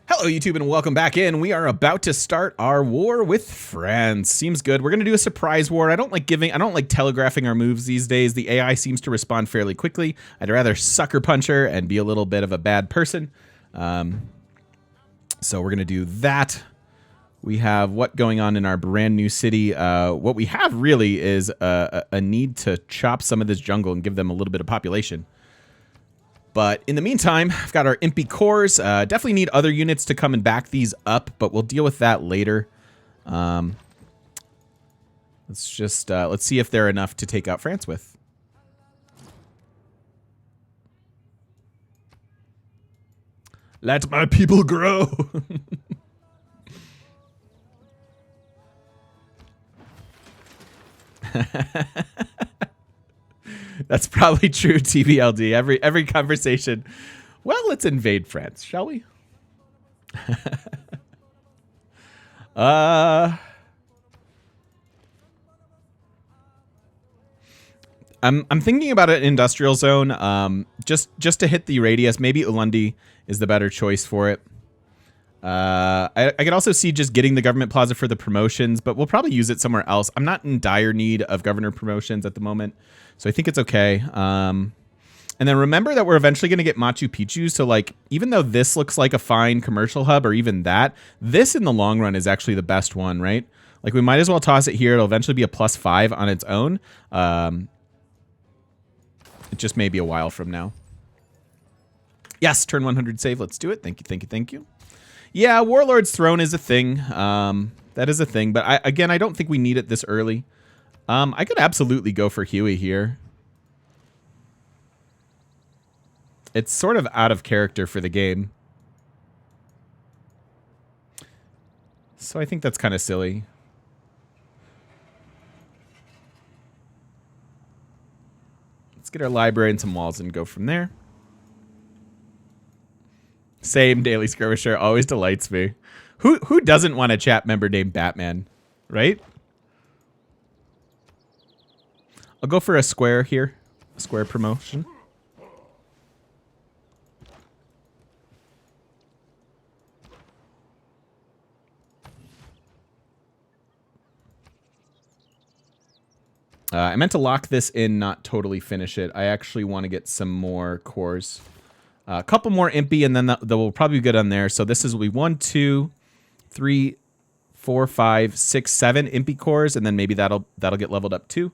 Hello, YouTube, and welcome back in. We are about to start our war with France. Seems good. We're going to do a surprise war. I don't like telegraphing our moves these days. The AI seems to respond fairly quickly. I'd rather sucker punch her and be a little bit of a bad person. So we're going to do that. We have what going on in our brand new city. What we have really is a need to chop some of this jungle and give them a little bit of population. But in the meantime, I've got our Impy cores. Definitely need other units to come and back these up, but we'll deal with that later. Let's see if they're enough to take out France with. Let my people grow. That's probably true, TBLD. Every conversation. Well, let's invade France, shall we? I'm thinking about an industrial zone. Just to hit the radius. Maybe Ulundi is the better choice for it. I could also see just getting the government plaza for the promotions, but we'll probably use it somewhere else. I'm not in dire need of governor promotions at the moment, so I think it's okay. And then remember that we're eventually going to get Machu Picchu, so like even though this looks like a fine commercial hub or even that, this in the long run is actually the best one, right? Like we might as well toss it here. It'll eventually be a +5 on its own. It just may be a while from now. Yes, turn 100 save. Let's do it. Thank you, thank you, thank you. Yeah, Warlord's Throne is a thing. That is a thing, but I don't think we need it this early. I could absolutely go for Huey here. It's sort of out of character for the game. So I think that's kind of silly. Let's get our library and some walls and go from there. Same, Daily Skirmisher always delights me. Who doesn't want a chat member named Batman, right? I'll go for a square here. A square promotion. I meant to lock this in, not totally finish it. I actually want to get some more cores. A couple more Impy, and then that will probably be good on there. So this is 1, 2, 3, 4, 5, 6, 7 Impy cores, and then maybe that'll get leveled up too.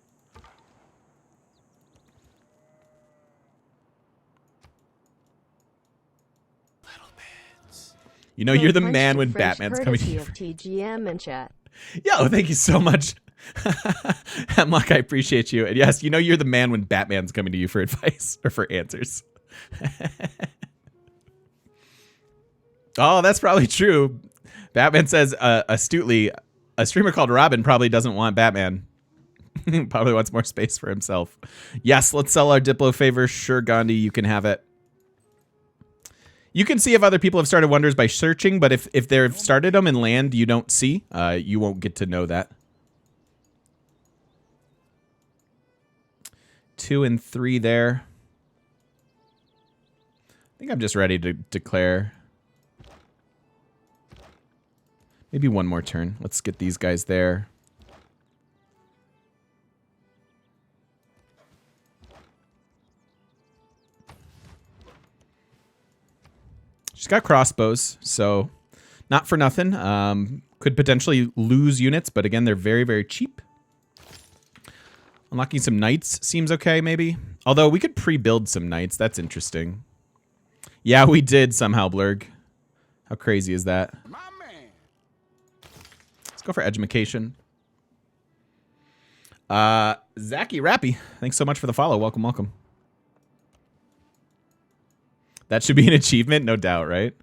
You know, you're the man when Batman's coming to you. TGM and chat. Yo, thank you so much. Hemlock, I appreciate you. And yes, you know you're the man when Batman's coming to you for advice or for answers. Oh, that's probably true. Batman says astutely, a streamer called Robin probably doesn't want Batman. Probably wants more space for himself. Yes, let's sell our Diplo favor. Sure, Gandhi, you can have it. You can see if other people have started wonders by searching, but if they've started them in land you don't see, you won't get to know that. 2 and 3 there. I think I'm just ready to declare. Maybe one more turn. Let's get these guys there. She's got crossbows, so not for nothing. Could potentially lose units, but again, they're very, very cheap. Unlocking some knights seems okay, maybe. Although we could pre-build some knights. That's interesting. Yeah, we did somehow, Blurg. How crazy is that? Let's go for education. Zachy Rappy, thanks so much for the follow. Welcome, welcome. That should be an achievement, no doubt, right?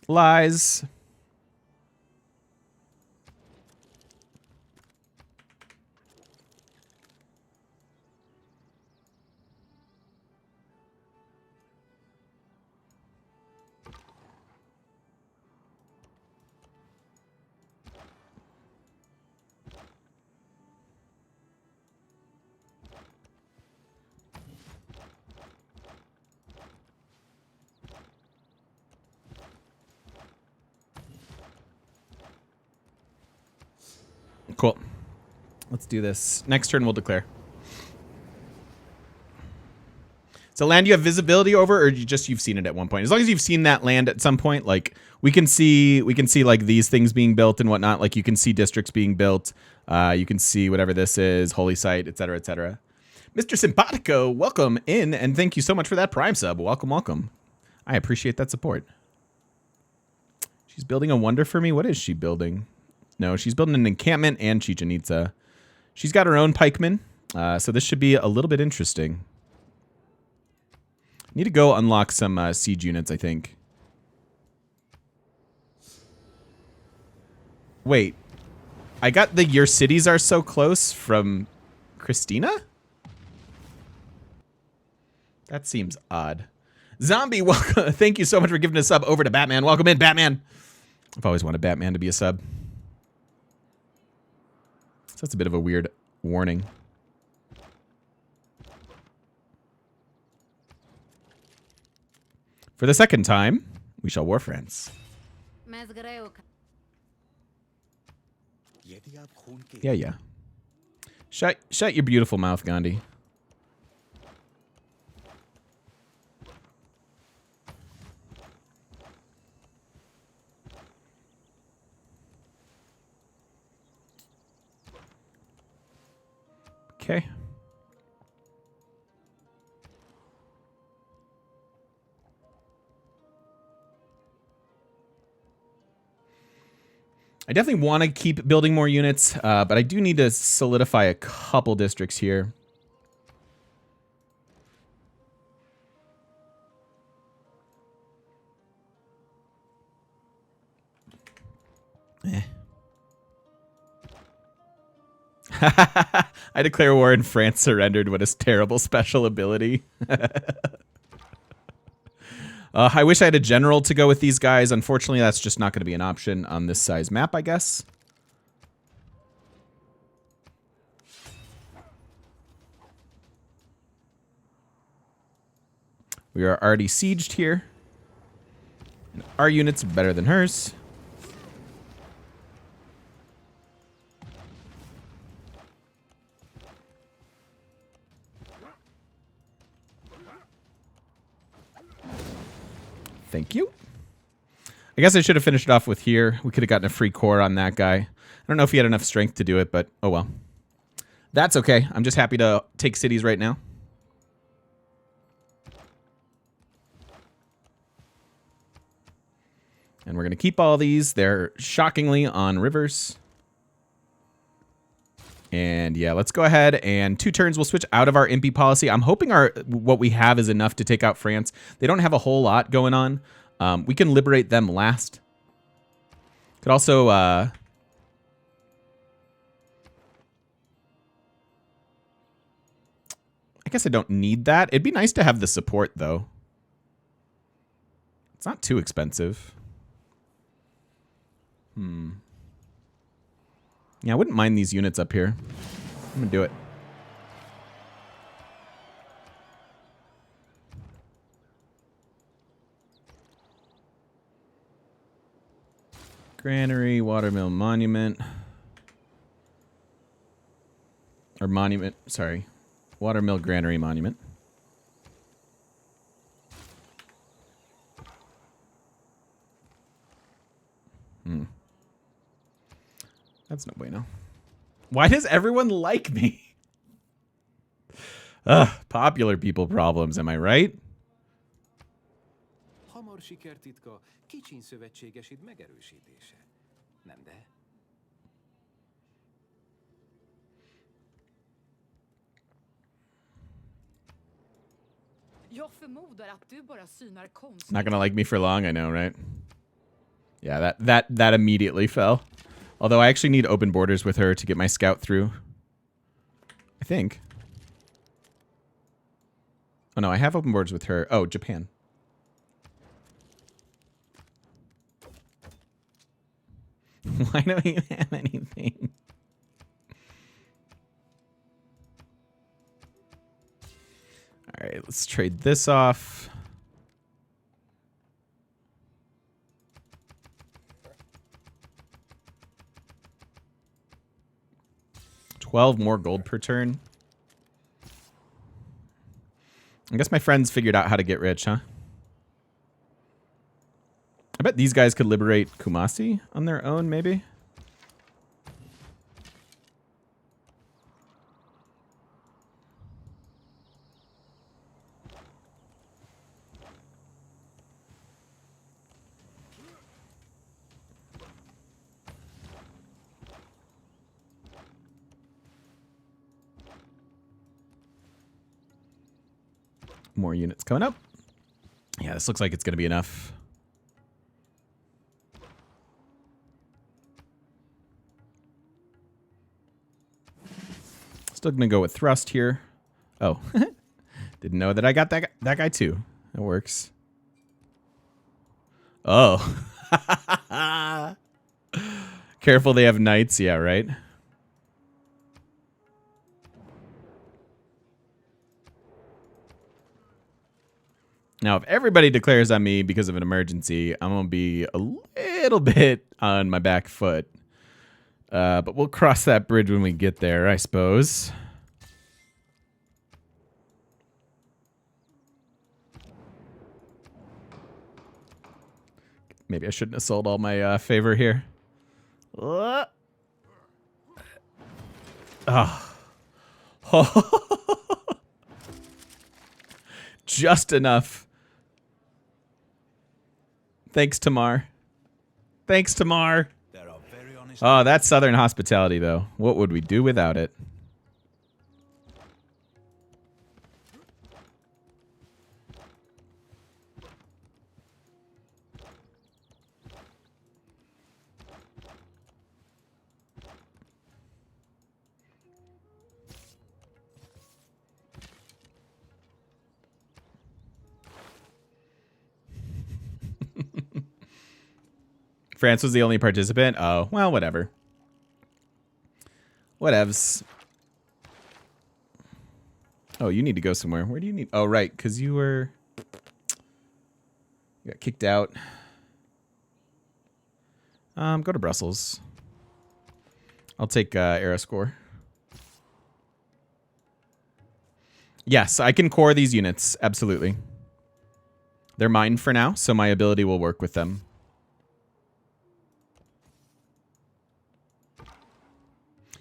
Lies. Cool. Let's do this. Next turn we'll declare. So land you have visibility over, or you've seen it at one point? As long as you've seen that land at some point, like we can see like these things being built and whatnot. Like you can see districts being built. You can see whatever this is, holy site, etc., etc. Mr. Simpatico, welcome in, and thank you so much for that Prime sub. Welcome, welcome. I appreciate that support. She's building a wonder for me. What is she building? No, she's building an encampment and Chichen Itza. She's got her own pikemen, so this should be a little bit interesting. Need to go unlock some siege units, I think. Wait. I got the your cities are so close from Christina? That seems odd. Zombie, welcome. Thank you so much for giving a sub over to Batman. Welcome in, Batman. I've always wanted Batman to be a sub. So that's a bit of a weird warning. For the second time, we shall war France. Yeah, yeah. Shut your beautiful mouth, Gandhi. Okay. I definitely want to keep building more units, but I do need to solidify a couple districts here. I declare war and France surrendered. What a terrible special ability. I wish I had a general to go with these guys. Unfortunately, that's just not going to be an option on this size map, I guess. We are already sieged here. And our units are better than hers. Thank you. I guess I should have finished it off with here. We could have gotten a free core on that guy. I don't know if he had enough strength to do it, but oh well. That's okay. I'm just happy to take cities right now. And we're going to keep all these. They're shockingly on rivers. And yeah, let's go ahead and 2 turns. We'll switch out of our impy policy. I'm hoping what we have is enough to take out France. They don't have a whole lot going on. We can liberate them last. Could also... I guess I don't need that. It'd be nice to have the support, though. It's not too expensive. Yeah, I wouldn't mind these units up here. I'm gonna do it. Granary, Watermill Monument. Or Monument, sorry. Watermill Granary Monument. That's no bueno. Why does everyone like me? Ugh, popular people problems, am I right? Hamar sikertitka, kicsin szövetségesid megerősítése. Nem de? Jag förmodar att du bara synar konst. Not gonna like me for long, I know, right? Yeah, that immediately fell. Although I actually need open borders with her to get my scout through. I think. Oh no, I have open borders with her. Oh, Japan. Why don't you have anything? Alright, let's trade this off. 12 more gold per turn. I guess my friends figured out how to get rich, huh? I bet these guys could liberate Kumasi on their own, maybe. More units coming up. Yeah, this looks like it's going to be enough. Still going to go with thrust here. Oh, didn't know that I got that guy too. That works. Oh. Careful, they have knights. Yeah, right. Now, if everybody declares on me because of an emergency, I'm going to be a little bit on my back foot. But we'll cross that bridge when we get there, I suppose. Maybe I shouldn't have sold all my favor here. Oh. Just enough. Thanks, Tamar. Thanks, Tamar. Oh, that's Southern hospitality, though. What would we do without it? France was the only participant? Oh, well, whatever. Whatevs. Oh, you need to go somewhere. Where do you need? Oh, right, because you got kicked out. Go to Brussels. I'll take Aeroscore. Yes, I can core these units. Absolutely. They're mine for now, so my ability will work with them.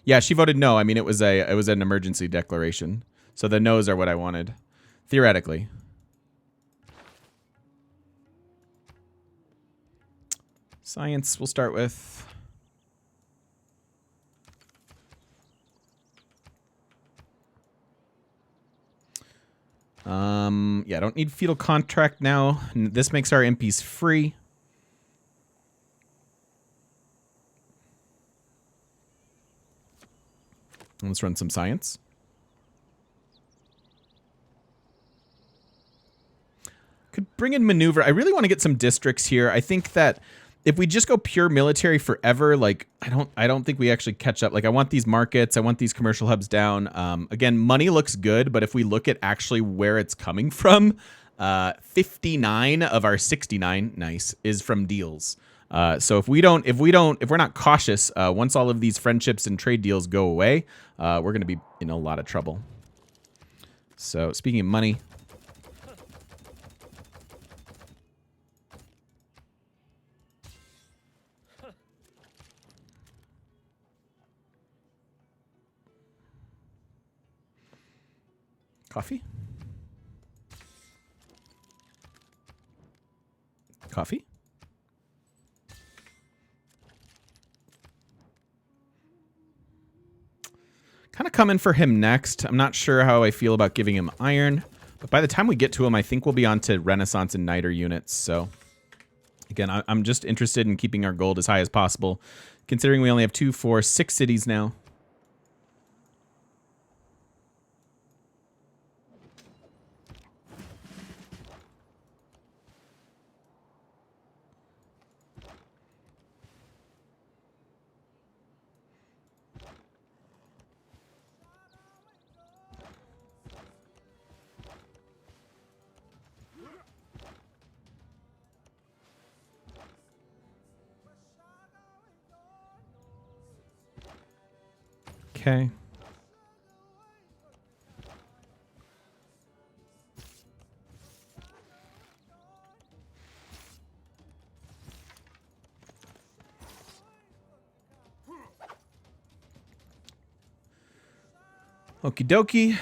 Yeah, she voted no. I mean, it was an emergency declaration. So the no's are what I wanted. Theoretically. Science we'll start with. Yeah, I don't need feudal contract now. This makes our MPs free. Let's run some science. Could bring in maneuver. I really want to get some districts here. I think that if we just go pure military forever, like I don't think we actually catch up. Like I want these markets, I want these commercial hubs down. Again, money looks good, but if we look at actually where it's coming from, 59 of our 69, nice, is from deals. So if we're not cautious, once all of these friendships and trade deals go away, we're going to be in a lot of trouble. So speaking of money, coffee? Coffee? Kind of coming for him next. I'm not sure how I feel about giving him iron, but by the time we get to him, I think we'll be on to Renaissance and Niter units. So again, I'm just interested in keeping our gold as high as possible, considering we only have 2, 4, 6 cities now. Okay. Okie dokie.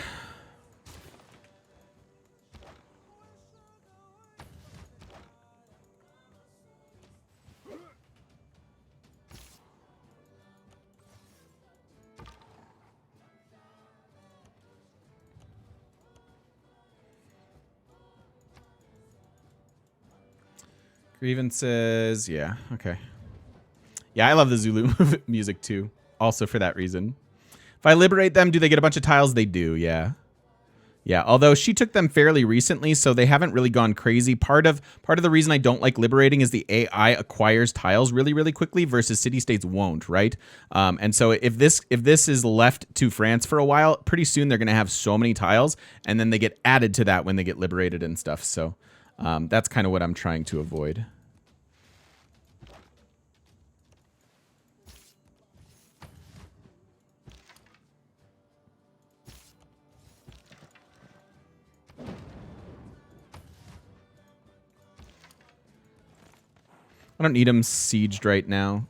Grievances. Yeah. Okay. Yeah, I love the Zulu music too. Also for that reason. If I liberate them, do they get a bunch of tiles? They do. Yeah. Yeah, although she took them fairly recently, so they haven't really gone crazy. Part of the reason I don't like liberating is the AI acquires tiles really, really quickly versus city-states won't, right? And so if this is left to France for a while, pretty soon they're going to have so many tiles, and then they get added to that when they get liberated and stuff. So that's kind of what I'm trying to avoid. I don't need them sieged right now.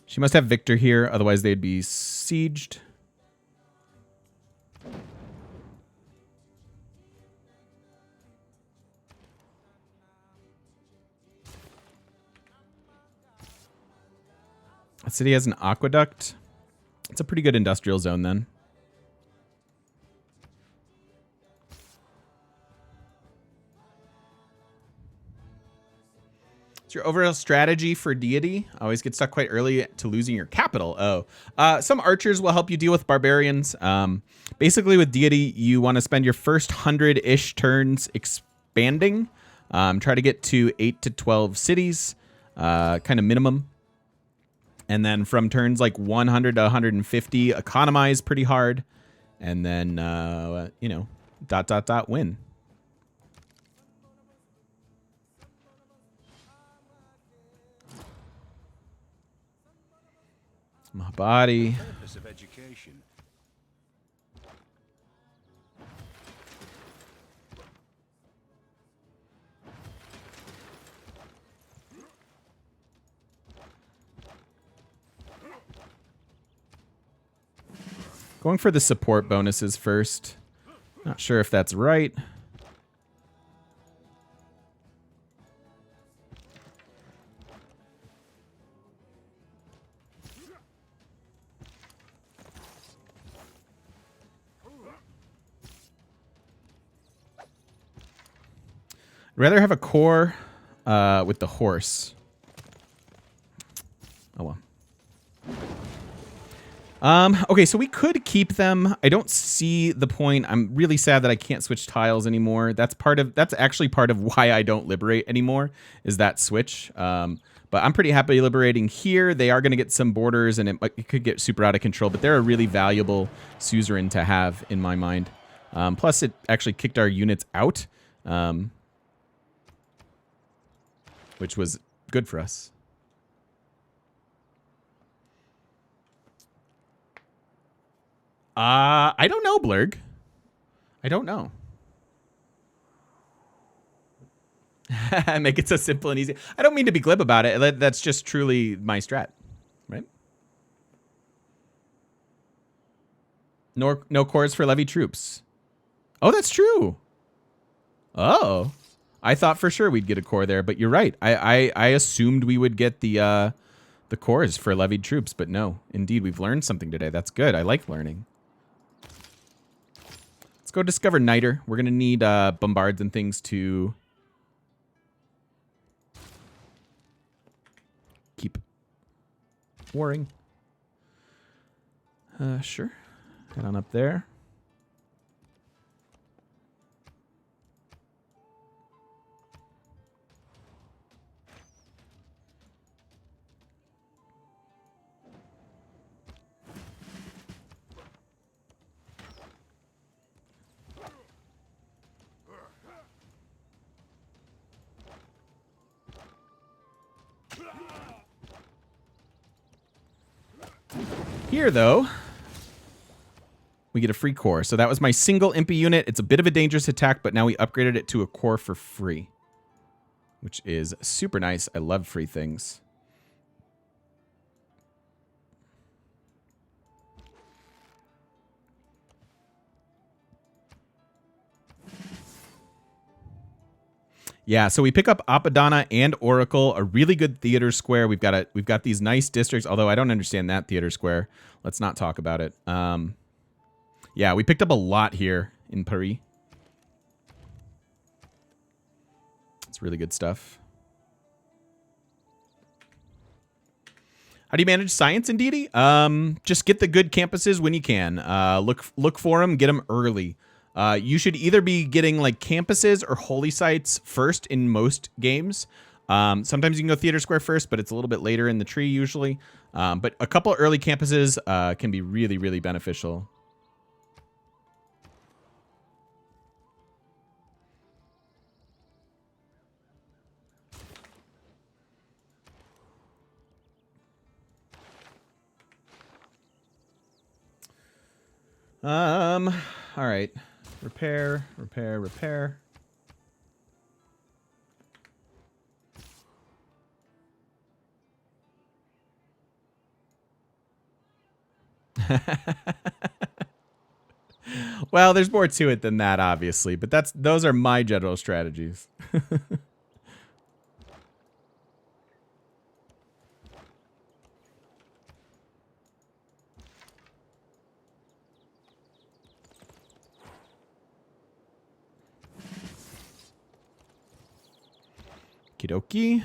She must have Victor here, otherwise they'd be sieged. The city has an aqueduct. It's a pretty good industrial zone then. What's your overall strategy for deity? Always get stuck quite early to losing your capital. Oh, some archers will help you deal with barbarians. Basically with deity, you want to spend your first 100-ish turns expanding. Try to get to 8 to 12 cities, kind of minimum. And then from turns like 100 to 150, economize pretty hard. And then, you know, ... win. My body. Purpose of education. Going for the support bonuses first. Not sure if that's right. I'd rather have a core with the horse. Oh well. Okay, so we could keep them. I don't see the point. I'm really sad that I can't switch tiles anymore. That's actually part of why I don't liberate anymore, is that switch. But I'm pretty happy liberating here. They are going to get some borders, and it could get super out of control, but they're a really valuable suzerain to have in my mind. Plus, it actually kicked our units out, which was good for us. I don't know, Blurg. I don't know. Make it so simple and easy. I don't mean to be glib about it. That's just truly my strat, right? No cores for levy troops. Oh, that's true. Oh, I thought for sure we'd get a core there, but you're right. I assumed we would get the cores for levied troops, but no. Indeed, we've learned something today. That's good. I like learning. Let's go discover Niter. We're going to need bombards and things to keep warring. Sure. Head on up there. Here, though, we get a free core. So that was my single impy unit. It's a bit of a dangerous attack, but now we upgraded it to a core for free, which is super nice. I love free things. Yeah, so we pick up Apadana and Oracle, a really good theater square. We've got these nice districts, although I don't understand that theater square. Let's not talk about it. Yeah, we picked up a lot here in Paris. It's really good stuff. How do you manage science in deity? Just get the good campuses when you can. Look for them, get them early. You should either be getting like campuses or holy sites first in most games. Sometimes you can go theater square first, but it's a little bit later in the tree usually. But a couple early campuses can be really, really beneficial. All right. Repair. Well, there's more to it than that, obviously, but those are my general strategies. Kidoki.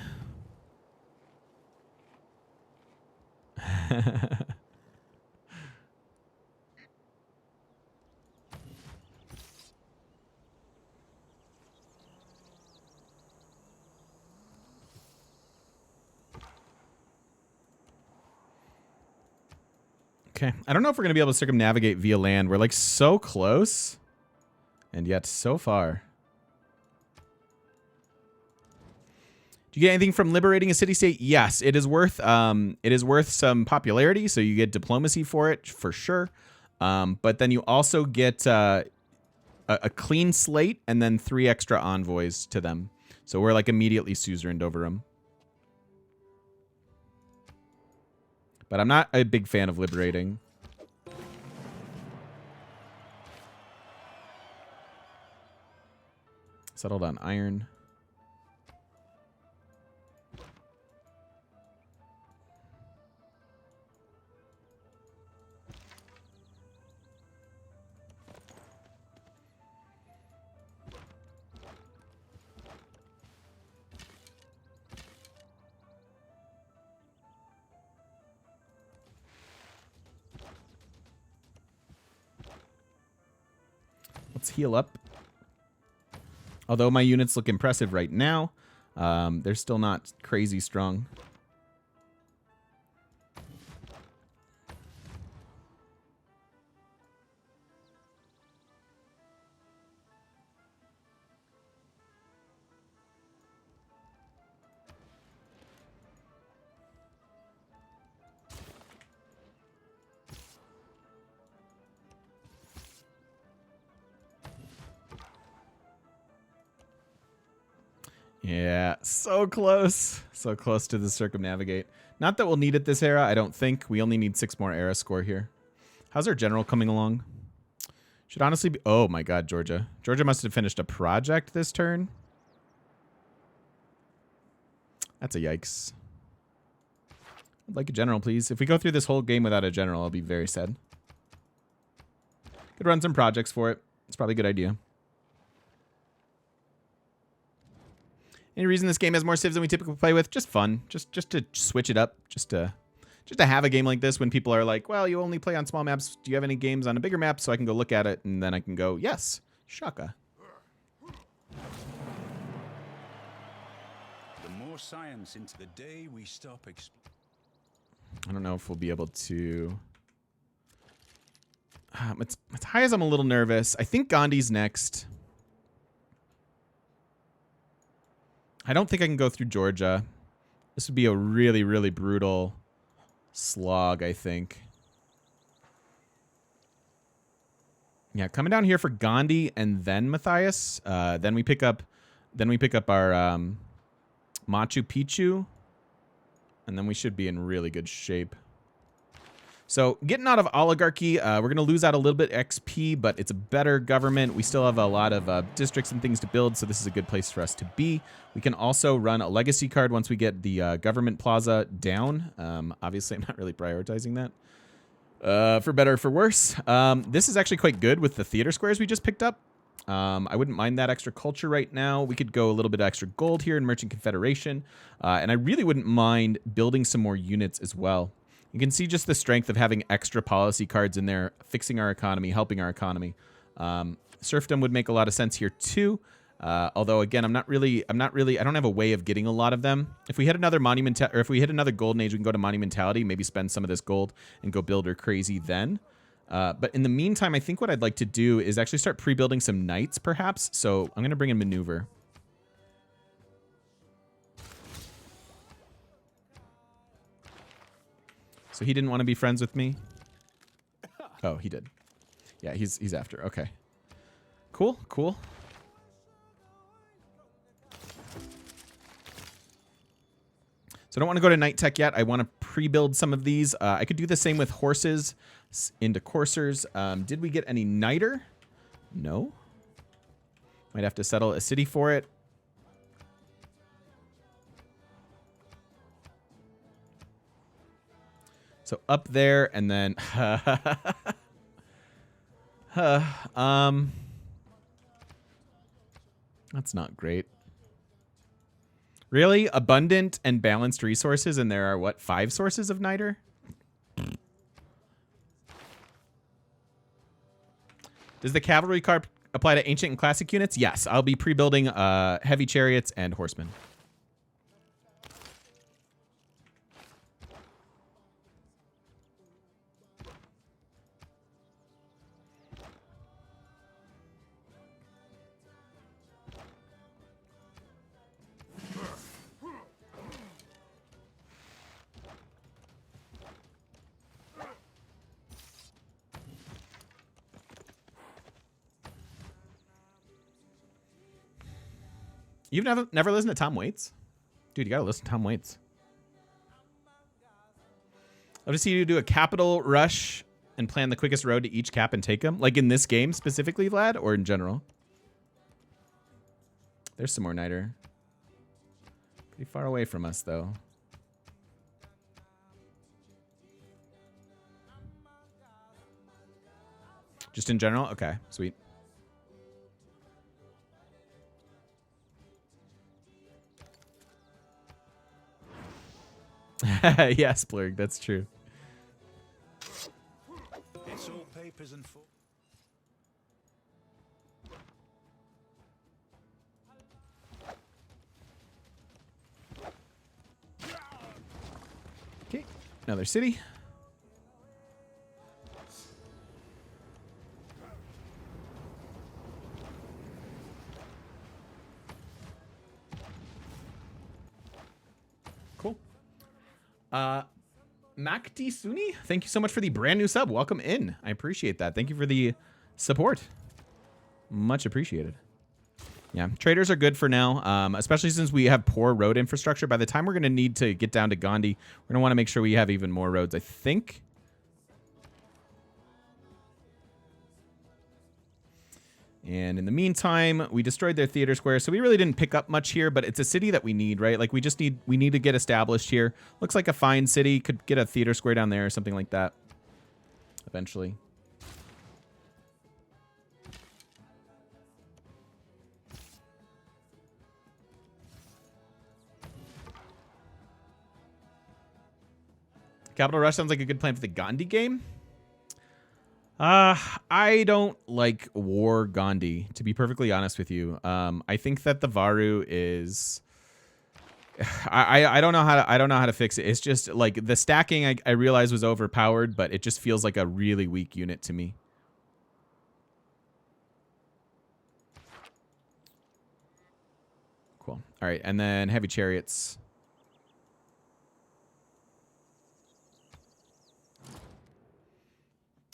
Okay, I don't know if we're going to be able to circumnavigate via land. We're like so close, and yet so far. Do you get anything from liberating a city-state? Yes, it is worth some popularity, so you get diplomacy for it, for sure. But then you also get a clean slate and then 3 extra envoys to them. So we're like immediately suzerained over them. But I'm not a big fan of liberating. Settled on iron. Let's heal up. Although my units look impressive right now, they're still not crazy strong. Yeah, so close. So close to the circumnavigate. Not that we'll need it this era, I don't think. We only need 6 more era score here. How's our general coming along? Should honestly be... Oh my god, Georgia. Georgia must have finished a project this turn. That's a yikes. I'd like a general, please. If we go through this whole game without a general, I'll be very sad. Could run some projects for it. It's probably a good idea. Any reason this game has more civs than we typically play with? Just fun. Just to switch it up. Just to have a game like this when people are like, well, you only play on small maps. Do you have any games on a bigger map? So I can go look at it, and then I can go, yes, Shaka. The more science into the day we stop. I don't know if we'll be able to... As high as I'm a little nervous. I think Gandhi's next. I don't think I can go through Georgia. This would be a really, really brutal slog, I think. Yeah, coming down here for Gandhi and then Matthias. Then we pick up our Machu Picchu, and then we should be in really good shape. So getting out of oligarchy, we're going to lose out a little bit XP, but it's a better government. We still have a lot of districts and things to build, so this is a good place for us to be. We can also run a legacy card once we get the government plaza down. Obviously, I'm not really prioritizing that. For better or for worse. This is actually quite good with the theater squares we just picked up. I wouldn't mind that extra culture right now. We could go a little bit extra gold here in Merchant Confederation. And I really wouldn't mind building some more units as well. You can see just the strength of having extra policy cards in there, fixing our economy, helping our economy. Serfdom would make a lot of sense here too. Although again, I don't have a way of getting a lot of them. If we hit another if we hit another golden age, we can go to monumentality, maybe spend some of this gold and go builder crazy then. But in the meantime, I think what I'd like to do is actually start pre-building some knights perhaps. So I'm going to bring in maneuver. So he didn't want to be friends with me. Oh, he did. Yeah, he's after. Okay. Cool, cool. So I don't want to go to Knight Tech yet. I want to pre-build some of these. I could do the same with horses into coursers. Did we get any Knighter? No. Might have to settle a city for it. So up there, and then that's not great. Really? Abundant and balanced resources, and there are, what, 5 sources of niter? Does the cavalry card apply to ancient and classic units? Yes, I'll be pre-building heavy chariots and horsemen. You've never listened to Tom Waits? Dude, you gotta listen to Tom Waits. I'll just see you do a capital rush and plan the quickest road to each cap and take them. Like in this game specifically, Vlad, or in general? There's some more niter. Pretty far away from us, though. Just in general? Okay, sweet. Yes, Blurg, that's true. It's all papers and Okay, another city. Cool. Makti Suni, thank you so much for the brand new sub. Welcome in. I appreciate that. Thank you for the support. Much appreciated. Yeah, traders are good for now, especially since we have poor road infrastructure. By the time we're going to need to get down to Gandhi, we're going to want to make sure we have even more roads, I think. And in the meantime, we destroyed their theater square, so we really didn't pick up much here, but it's a city that we need, right? Like, we need to get established here. Looks like a fine city. Could get a theater square down there or something like that eventually. Capital Rush sounds like a good plan for the Gandhi game. I don't like War Gandhi, to be perfectly honest with you. I think that the Varu is I don't know how to fix it. It's just like the stacking I realized was overpowered, but it just feels like a really weak unit to me. Cool. All right, and then heavy chariots.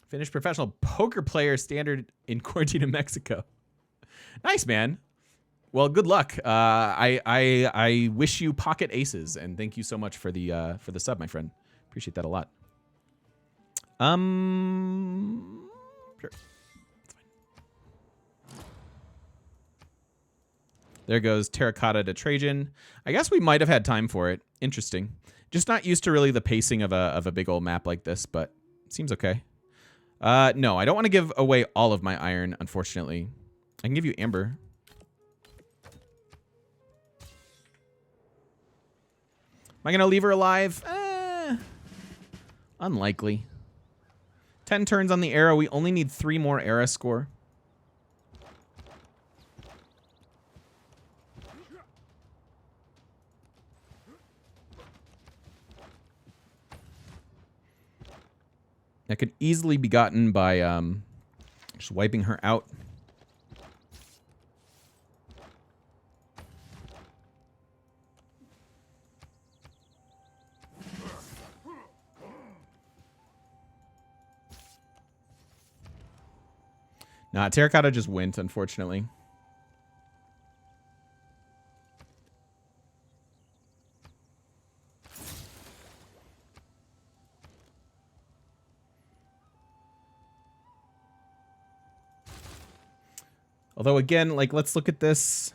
Finished professional poker player standard in quarantine in Mexico. Nice, man. Well, good luck. I wish you pocket aces, and thank you so much for the sub, my friend. Appreciate that a lot. Sure. That's fine. There goes Terracotta to Trajan. I guess we might have had time for it. Interesting. Just not used to really the pacing of a big old map like this, but seems okay. No, I don't want to give away all of my iron, unfortunately. I can give you amber. Am I going to leave her alive? Unlikely. 10 turns on the arrow. We only need 3 more era score. That could easily be gotten by just wiping her out. Nah, Terracotta just went, unfortunately. Although, again, like, let's look at this.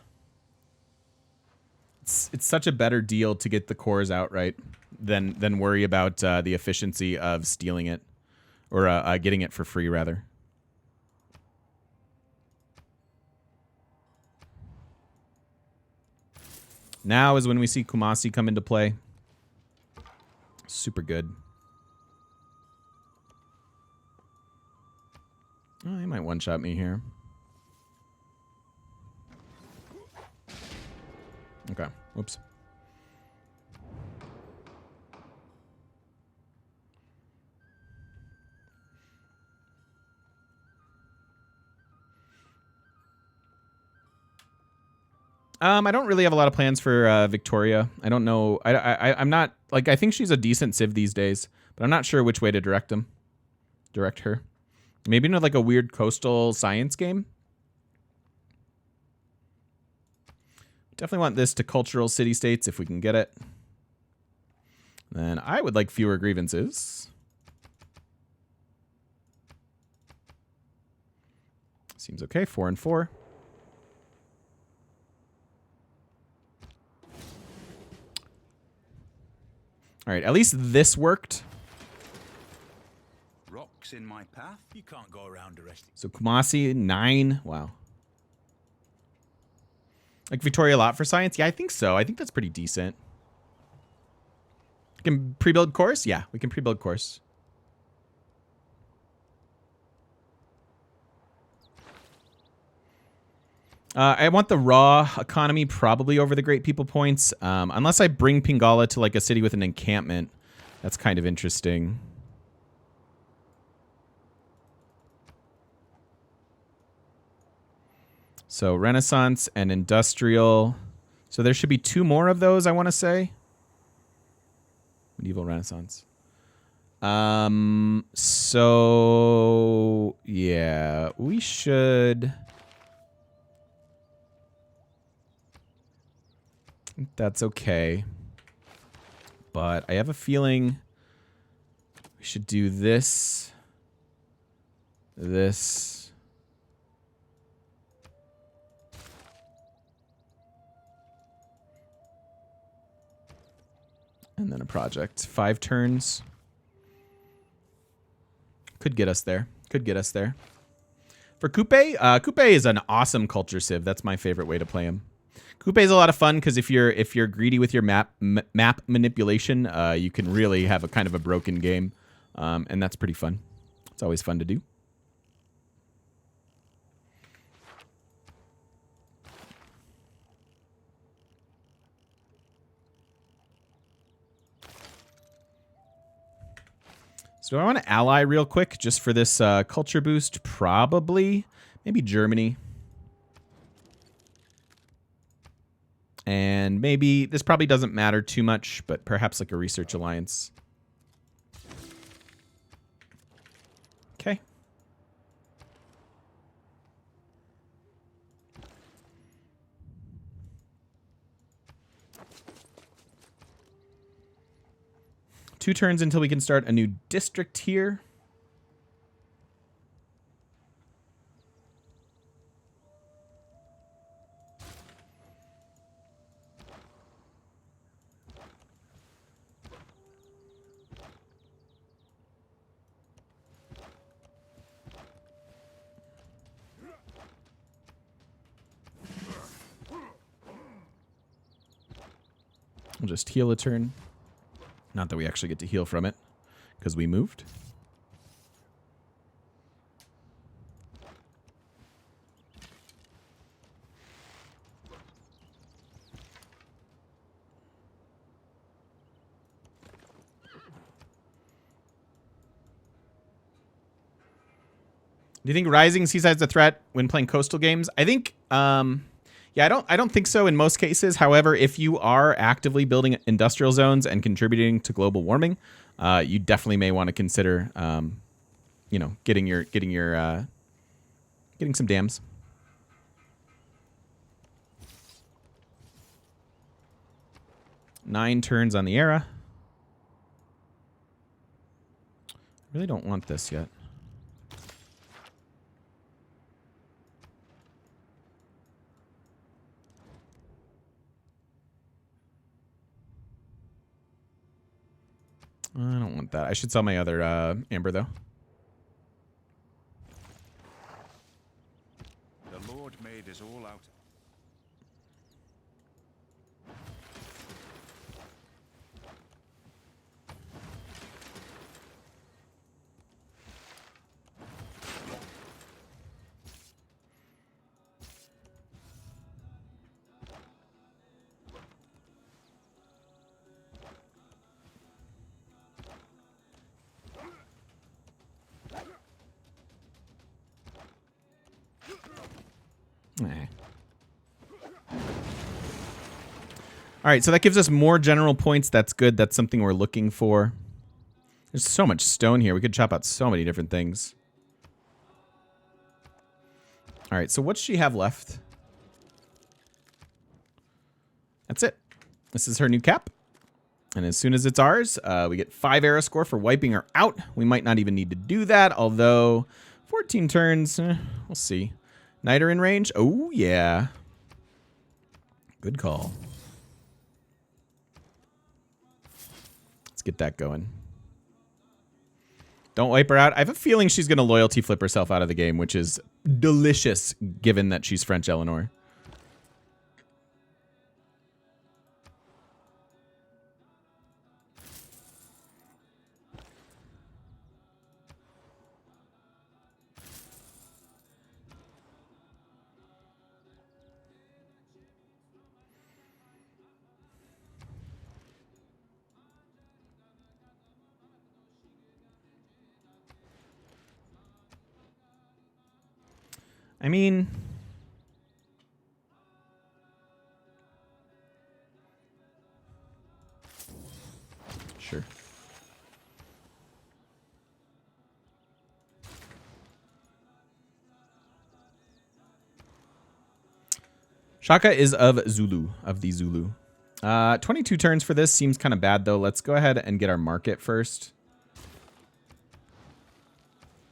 It's such a better deal to get the cores outright than worry about the efficiency of stealing it. Or getting it for free, rather. Now is when we see Kumasi come into play. Super good. Oh, he might one-shot me here. Okay. Whoops. I don't really have a lot of plans for Victoria. I don't know. I'm not like I think she's a decent civ these days, but I'm not sure which way to direct her. Maybe into like a weird coastal science game. Definitely want this to cultural city states if we can get it. Then I would like fewer grievances. Seems okay. 4 and 4. All right, at least this worked. Rocks in my path. You can't go around arresting. So Kumasi, 9. Wow. Like Victoria a lot for science? Yeah, I think so. I think that's pretty decent. We can pre-build course? Yeah, we can pre-build course. I want the raw economy probably over the Great People Points. Unless I bring Pangea to like a city with an encampment. That's kind of interesting. So Renaissance and Industrial. So there should be 2 more of those, I want to say. Medieval Renaissance. So yeah, we should. That's okay. But I have a feeling we should do this. This. And then a project. 5 turns. Could get us there. Could get us there. For Coupe, Coupe is an awesome culture civ. That's my favorite way to play him. Coupe is a lot of fun because if you're greedy with your map manipulation, you can really have a kind of a broken game, and that's pretty fun. It's always fun to do. So do I want to ally real quick just for this culture boost? Probably. Maybe Germany. And maybe, this probably doesn't matter too much, but perhaps like a research alliance. Okay. 2 turns until we can start a new district here. We'll just heal a turn. Not that we actually get to heal from it, because we moved. Do you think Rising Seaside's a threat when playing coastal games? I think, yeah, I don't think so in most cases. However, if you are actively building industrial zones and contributing to global warming, you definitely may want to consider, you know, getting some dams. Nine turns on the era. I really don't want this yet. I don't want that. I should sell my other amber, though. The Lord made us all out. All right, so that gives us more general points. That's good. That's something we're looking for. There's so much stone here. We could chop out so many different things. All right, so what's she have left? That's it. This is her new cap. And as soon as it's ours, we get 5 era score for wiping her out. We might not even need to do that, although 14 turns, we'll see. Niter in range? Oh, yeah. Good call. Let's get that going. Don't wipe her out. I have a feeling she's going to loyalty flip herself out of the game, which is delicious given that she's French Eleanor. I mean, sure. Shaka is of Zulu, of the Zulu. 22 turns for this seems kind of bad, though. Let's go ahead and get our market first.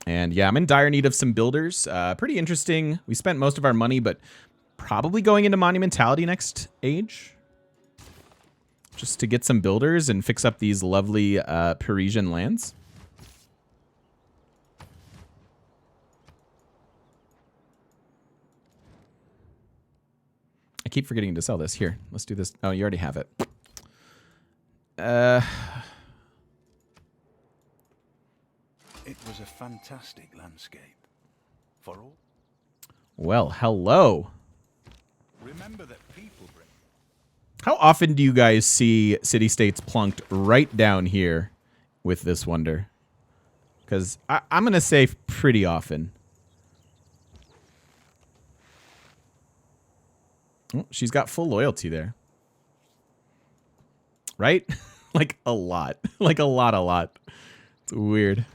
And yeah, I'm in dire need of some builders. Pretty interesting. We spent most of our money, but probably going into monumentality next age. Just to get some builders and fix up these lovely Parisian lands. I keep forgetting to sell this. Here, let's do this. Oh, you already have it. It was a fantastic landscape. For all. Well, hello. Remember that people bring. How often do you guys see city-states plunked right down here with this wonder? Because I'm going to say pretty often. Oh, she's got full loyalty there. Right? Like a lot. Like a lot. It's weird.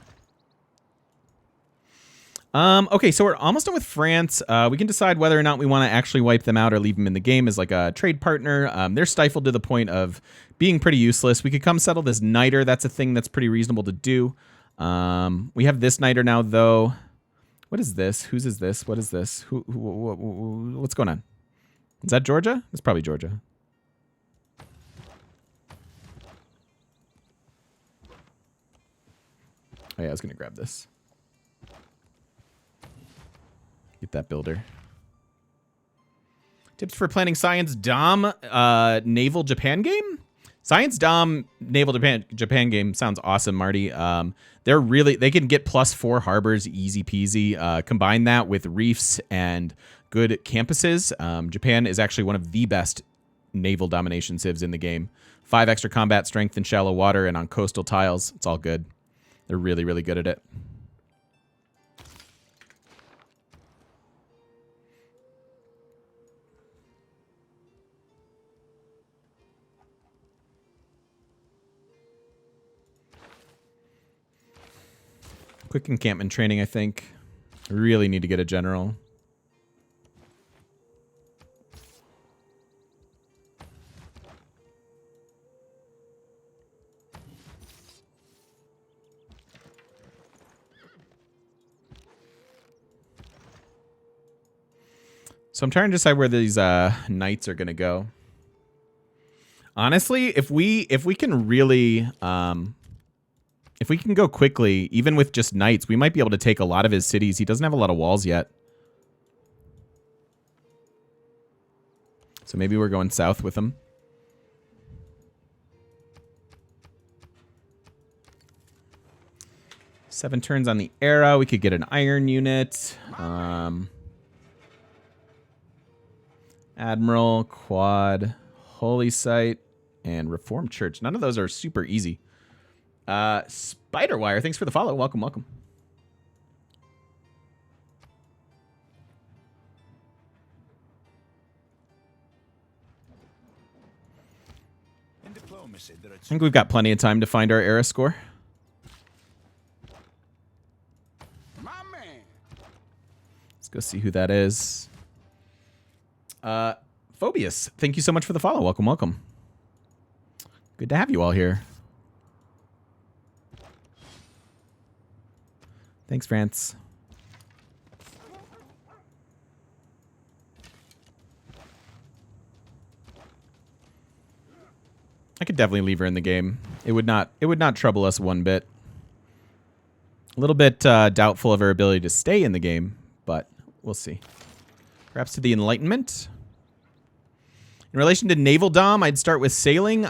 Okay, so we're almost done with France. We can decide whether or not we want to actually wipe them out or leave them in the game as like a trade partner. They're stifled to the point of being pretty useless. We could come settle this niter. That's a thing that's pretty reasonable to do. We have this niter now, though. What is this? Whose is this? What is this? What's going on? Is that Georgia? It's probably Georgia. Oh yeah, I was gonna grab this. Get that builder. Tips for planning Science Dom Naval Japan game? Science Dom Naval Japan game sounds awesome, Marty. They can get +4 harbors, easy peasy. Combine that with reefs and good campuses. Japan is actually one of the best naval domination civs in the game. 5 extra combat strength in shallow water and on coastal tiles. It's all good. They're really, really good at it. Quick encampment training, I think. I really need to get a general. So I'm trying to decide where these knights are going to go. Honestly, if we can really... if we can go quickly, even with just knights, we might be able to take a lot of his cities. He doesn't have a lot of walls yet. So maybe we're going south with him. Seven turns on the era. We could get an iron unit. Admiral, Quad, Holy Site, and Reformed Church. None of those are super easy. Spiderwire, thanks for the follow. Welcome, welcome. In diplomacy, there are I think we've got plenty of time to find our era score. my man. Let's go see who that is. Phobius, thank you so much for the follow. Welcome, welcome. Good to have you all here. Thanks, France. I could definitely leave her in the game. It would not trouble us one bit. A little bit doubtful of her ability to stay in the game, but we'll see. Perhaps to the Enlightenment. In relation to naval dom, I'd start with sailing.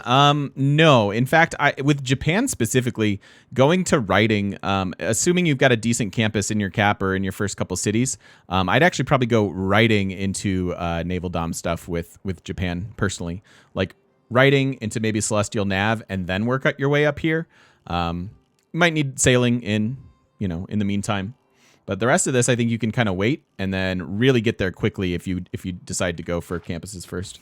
No, in fact, with Japan specifically, going to writing, assuming you've got a decent campus in your cap or in your first couple cities, I'd actually probably go writing into naval dom stuff with Japan personally. Like writing into maybe Celestial Nav and then work your way up here. You might need sailing in the meantime. But the rest of this, I think you can kind of wait and then really get there quickly if you decide to go for campuses first.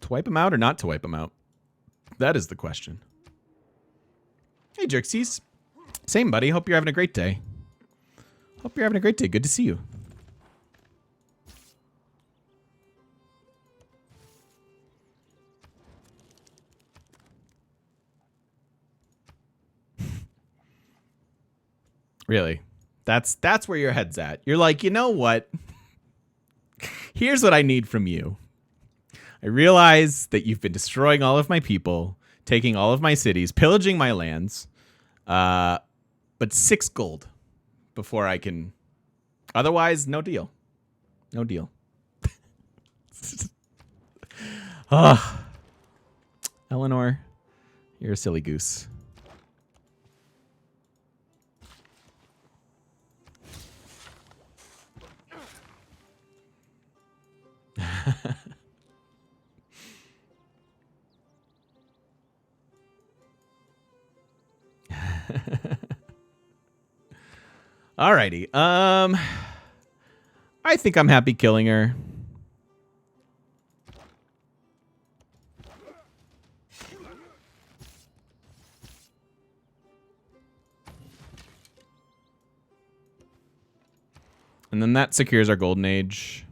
To wipe him out or not to wipe him out? That is the question. Hey, Jerxies. Same, buddy. Hope you're having a great day. Hope you're having a great day. Good to see you. Really? That's where your head's at. You're like, you know what? Here's what I need from you. I realize that you've been destroying all of my people, taking all of my cities, pillaging my lands, but 6 gold before I can. Otherwise, no deal. No deal. Eleanor, you're a silly goose. Alrighty. I think I'm happy killing her. And then that secures our golden age.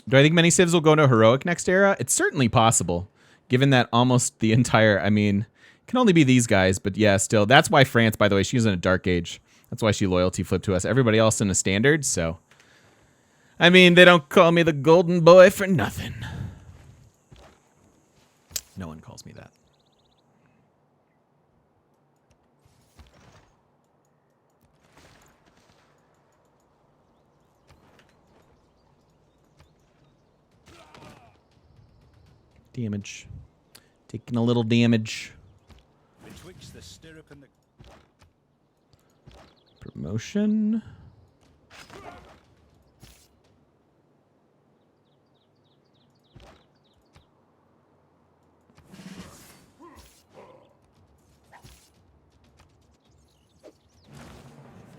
Do I think many civs will go into heroic next era? It's certainly possible, given that almost the entire, I mean, it can only be these guys, but yeah, still. That's why France, by the way, she's in a dark age. That's why she loyalty flipped to us. Everybody else in a standard, so. I mean, they don't call me the golden boy for nothing. No one calls me that. Damage. Taking a little damage. Betwixt the stirrup and the Promotion.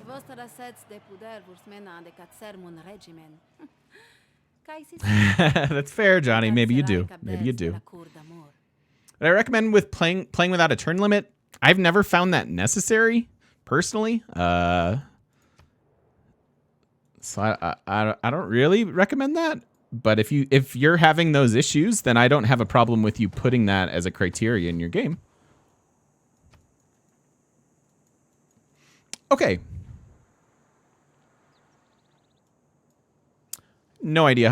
Vostra sets de puder vos mena de cat sermon regimen. That's fair, Johnny. Maybe you do. Maybe you do. But I recommend with playing without a turn limit. I've never found that necessary, personally. So I don't really recommend that. But if you're having those issues, then I don't have a problem with you putting that as a criteria in your game. Okay. No idea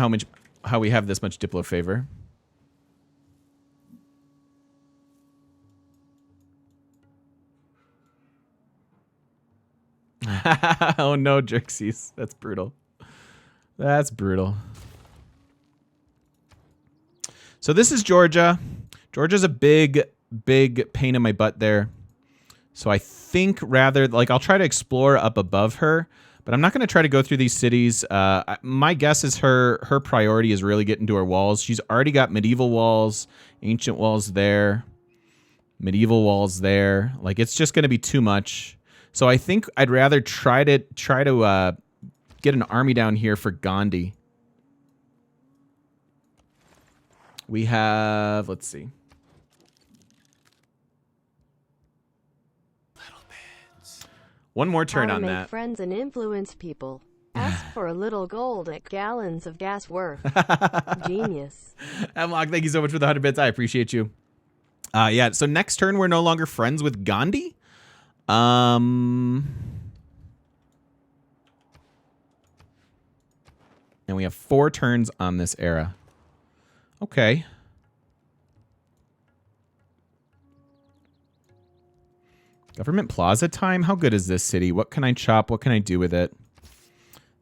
how we have this much Diplo favor. Oh no, Jerxies. That's brutal. That's brutal. So this is Georgia. Georgia's a big pain in my butt there. So I think rather, like, I'll try to explore up above her, but I'm not going to try to go through these cities. My guess is her priority is really getting to her walls. She's already got medieval walls, ancient walls there, medieval walls there. Like, it's just going to be too much. So I think I'd rather try to get an army down here for Gandhi. We have, let's see. One more turn on that. Friends and influence people. Ask for a little gold at gallons of gas worth. Genius. Hemlock, thank you so much for the 100 bits. I appreciate you. Yeah, so next turn we're no longer friends with Gandhi. And we have 4 turns on this era. Okay. Government Plaza time? How good is this city? What can I chop? What can I do with it?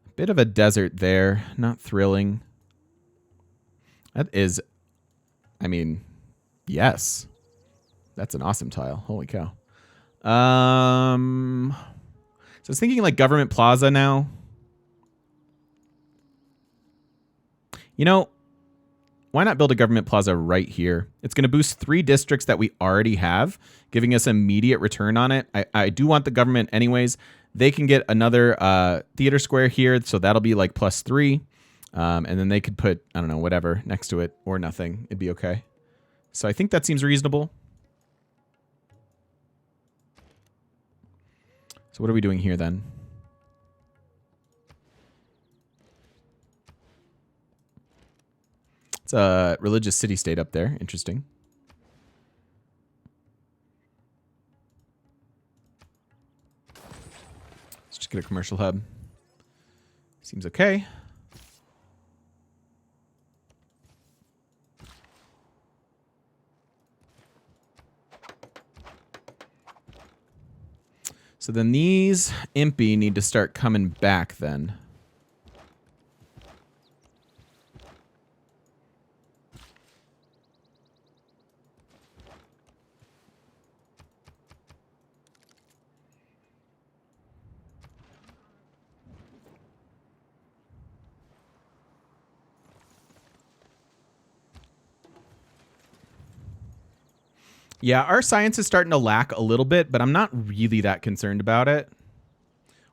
A bit of a desert there. Not thrilling. That is... I mean, yes. That's an awesome tile. Holy cow. So I was thinking like Government Plaza now. You know, why not build a Government Plaza right here? It's going to boost 3 districts that we already have, giving us immediate return on it. I do want the government anyways. They can get another theater square here, so that'll be like +3. And then they could put, I don't know, whatever next to it or nothing. It'd be okay. So I think that seems reasonable. So what are we doing here then? It's a religious city-state up there. Interesting. Let's just get a commercial hub. Seems okay. So then these Impy need to start coming back then. Yeah, our science is starting to lack a little bit, but I'm not really that concerned about it.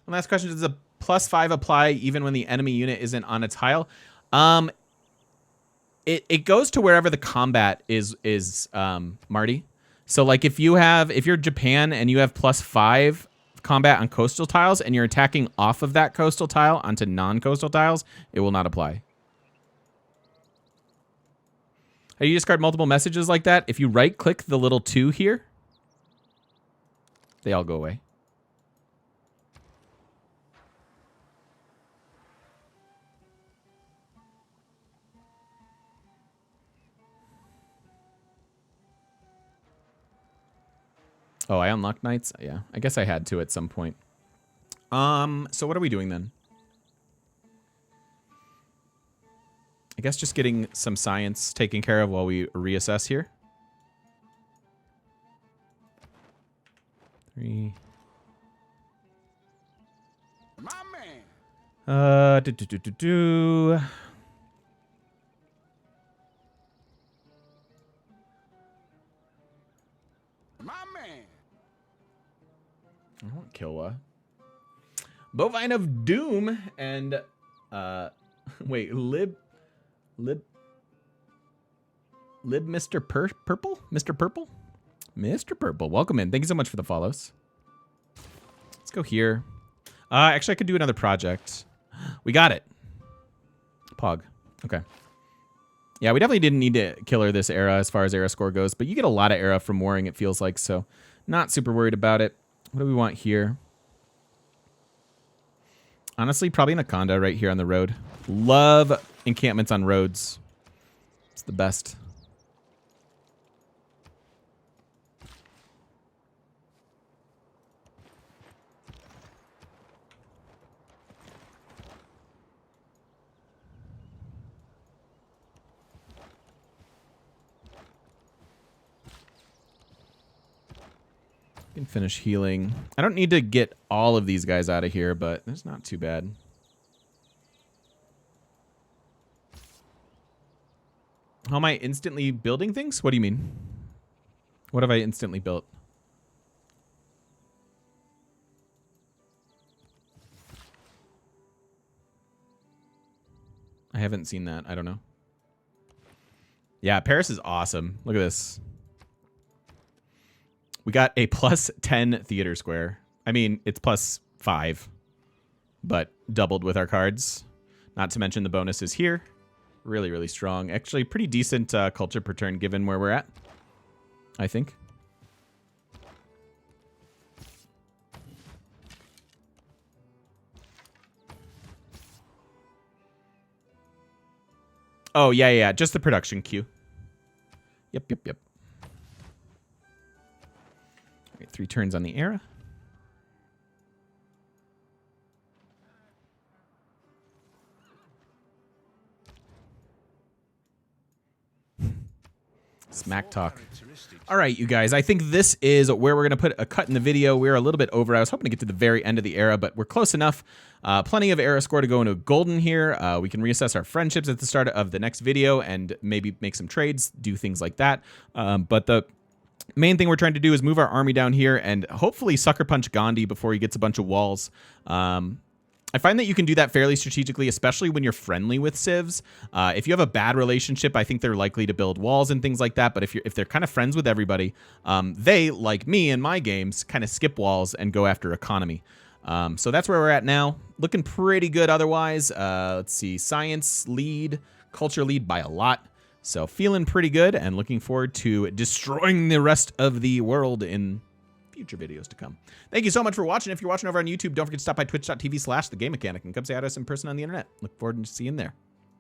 One last question. Does a +5 apply even when the enemy unit isn't on a tile? It goes to wherever the combat is Marty. So like if you're Japan and you have +5 combat on coastal tiles and you're attacking off of that coastal tile onto non-coastal tiles, it will not apply. How do you discard multiple messages like that? If you right-click the little 2 here, they all go away. Oh, I unlocked knights? Yeah, I guess I had to at some point. So what are we doing then? I guess just getting some science taken care of while we reassess here. 3. My man. My man. I want Kilwa. Bovine of Doom and wait, Lib Mr. Purple? Mr. Purple? Mr. Purple. Welcome in. Thank you so much for the follows. Let's go here. Actually I could do another project. We got it. Pog. Okay. Yeah, we definitely didn't need to killer this era as far as era score goes, but you get a lot of era from warring, it feels like, so not super worried about it. What do we want here? Honestly, probably an Anaconda right here on the road. Love encampments on roads. It's the best. Can finish healing. I don't need to get all of these guys out of here, but it's not too bad. How am I instantly building things? What do you mean? What have I instantly built? I haven't seen that. I don't know. Yeah, Paris is awesome. Look at this. We got a +10 theater square. I mean, it's +5, but doubled with our cards. Not to mention the bonuses here. Really, really strong. Actually, pretty decent culture per turn given where we're at, I think. Oh, yeah. Just the production queue. Yep. All right, 3 turns on the era. Smack talk. All right, you guys, I think this is where we're going to put a cut in the video. We're a little bit over. I was hoping to get to the very end of the era, but we're close enough. Plenty of era score to go into golden here. We can reassess our friendships at the start of the next video and maybe make some trades, do things like that. But the main thing we're trying to do is move our army down here and hopefully sucker punch Gandhi before he gets a bunch of walls. I find that you can do that fairly strategically, especially when you're friendly with civs. If you have a bad relationship, I think they're likely to build walls and things like that. But if they're kind of friends with everybody, they, like me in my games, kind of skip walls and go after economy. So that's where we're at now. Looking pretty good otherwise. Let's see, science lead, culture lead by a lot. So feeling pretty good and looking forward to destroying the rest of the world in future videos to come. Thank you so much for watching. If you're watching over on YouTube, don't forget to stop by twitch.tv/thegamemechanic and come say hi to us in person on the internet. Look forward to seeing you there.